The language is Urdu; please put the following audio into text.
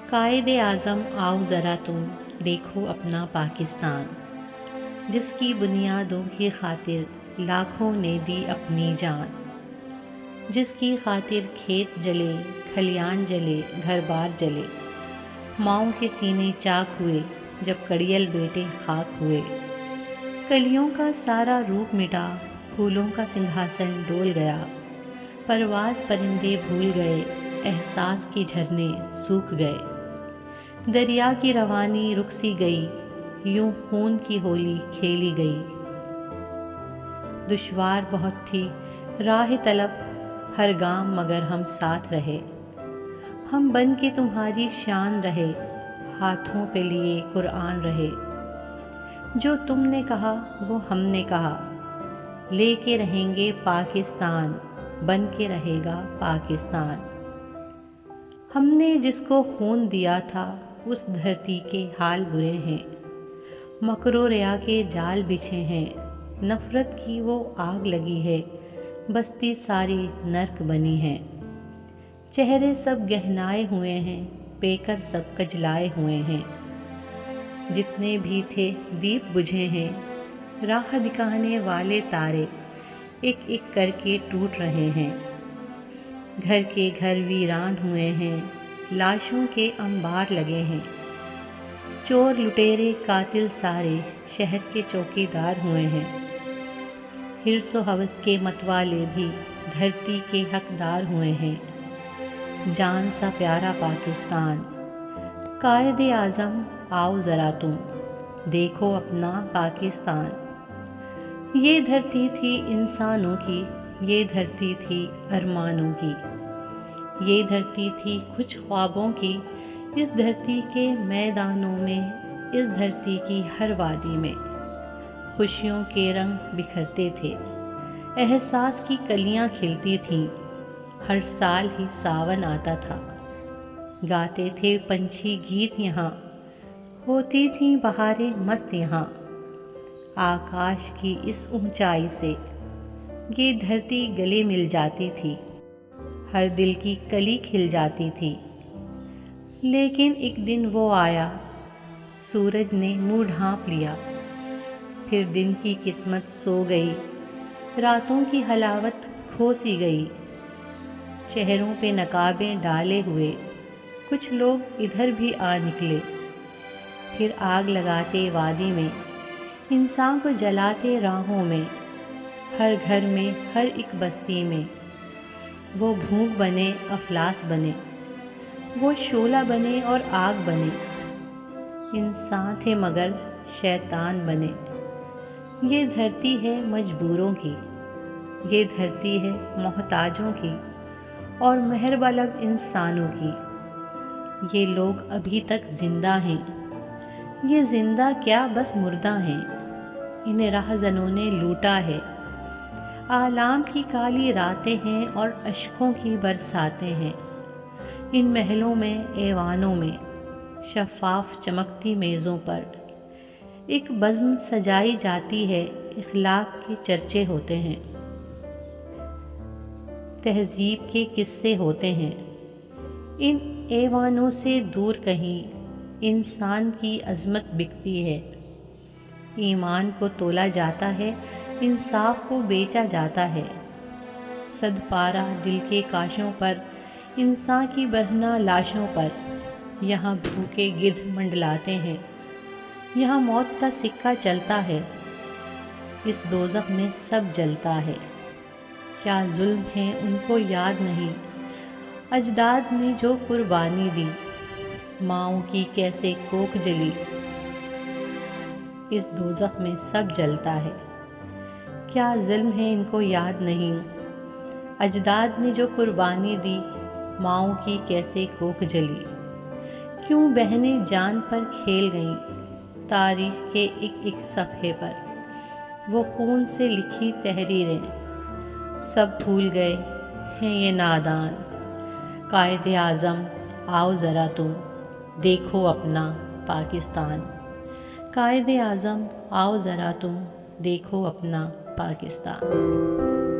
قائد اعظم آؤ ذرا تم دیکھو اپنا پاکستان، جس کی بنیادوں کی خاطر لاکھوں نے دی اپنی جان، جس کی خاطر کھیت جلے، کھلیان جلے، گھر بار جلے، ماؤں کے سینے چاک ہوئے جب کڑیل بیٹے خاک ہوئے، کلیوں کا سارا روپ مٹا، پھولوں کا سنگھاسن ڈول گیا، پرواز پرندے بھول گئے، احساس کی جھرنے سوکھ گئے، دریا کی روانی رک سی گئی، یوں خون کی ہولی کھیلی گئی، دشوار بہت تھی راہ طلب ہر گام مگر ہم ساتھ رہے، ہم بن کے تمہاری شان رہے، ہاتھوں پہ لیے قرآن رہے، جو تم نے کہا وہ ہم نے کہا، لے کے رہیں گے پاکستان، بن کے رہے گا پاکستان، ہم نے جس کو خون دیا تھا اس دھرتی کے حال برے ہیں، مکر و ریا کے جال بچھے ہیں، نفرت کی وہ آگ لگی ہے، بستی ساری نرک بنی ہے، چہرے سب گہنائے ہوئے ہیں، پیکر سب کجلائے ہوئے ہیں، جتنے بھی تھے دیپ بجھے ہیں، راہ دکھانے والے تارے ایک ایک کر کے ٹوٹ رہے ہیں، گھر کے گھر ویران ہوئے ہیں، لاشوں کے انبار لگے ہیں، چور لٹیرے قاتل سارے شہر کے چوکیدار ہوئے ہیں، حرص و ہوس کے متوالے بھی دھرتی کے حقدار ہوئے ہیں، جان سا پیارا پاکستان، قائد اعظم آؤ ذرا تم دیکھو اپنا پاکستان، یہ دھرتی تھی انسانوں کی، یہ دھرتی تھی ارمانوں کی، یہ دھرتی تھی کچھ خوابوں کی، اس دھرتی کے میدانوں میں، اس دھرتی کی ہر وادی میں خوشیوں کے رنگ بکھرتے تھے، احساس کی کلیاں کھلتی تھیں، ہر سال ہی ساون آتا تھا، گاتے تھے پنچھی گیت یہاں، ہوتی تھیں بہاریں مست یہاں، آکاش کی اس اونچائی سے یہ دھرتی گلے مل جاتی تھی، ہر دل کی کلی کھل جاتی تھی، لیکن ایک دن وہ آیا، سورج نے منہ ڈھانپ لیا، پھر دن کی قسمت سو گئی، راتوں کی حلاوت کھو سی گئی، چہروں پہ نقابیں ڈالے ہوئے کچھ لوگ ادھر بھی آ نکلے، پھر آگ لگاتے وادی میں، انسان کو جلاتے راہوں میں، ہر گھر میں، ہر ایک بستی میں، وہ بھوک بنے افلاس بنے، وہ شعلہ بنے اور آگ بنے، انسان تھے مگر شیطان بنے، یہ دھرتی ہے مجبوروں کی، یہ دھرتی ہے محتاجوں کی اور مہربا لب انسانوں کی، یہ لوگ ابھی تک زندہ ہیں، یہ زندہ کیا بس مردہ ہیں، انہیں رہزنوں نے لوٹا ہے، آلام کی کالی راتیں ہیں اور اشکوں کی برساتیں ہیں، ان محلوں میں ایوانوں میں، شفاف چمکتی میزوں پر ایک بزم سجائی جاتی ہے، اخلاق کے چرچے ہوتے ہیں، تہذیب کے قصے ہوتے ہیں، ان ایوانوں سے دور کہیں انسان کی عظمت بکتی ہے، ایمان کو تولا جاتا ہے، انصاف کو بیچا جاتا ہے، صد پارہ دل کے کاشوں پر، انسان کی برہنہ لاشوں پر، یہاں بھوکے گدھ منڈلاتے ہیں، یہاں موت کا سکہ چلتا ہے، اس دوزخ میں سب جلتا ہے، کیا ظلم ہے ان کو یاد نہیں، اجداد نے جو قربانی دی، ماؤں کی کیسے کوکھ جلی، اس دوزخ میں سب جلتا ہے، کیا ظلم ہے ان کو یاد نہیں، اجداد نے جو قربانی دی، ماؤں کی کیسے کوکھ جلی، کیوں بہنیں جان پر کھیل گئیں، تاریخ کے ایک ایک صفحے پر، وہ خون سے لکھی تحریریں، سب بھول گئے ہیں یہ نادان، قائد اعظم آؤ ذرا تم دیکھو اپنا پاکستان، قائد اعظم آؤ ذرا تم دیکھو اپنا پاکستان۔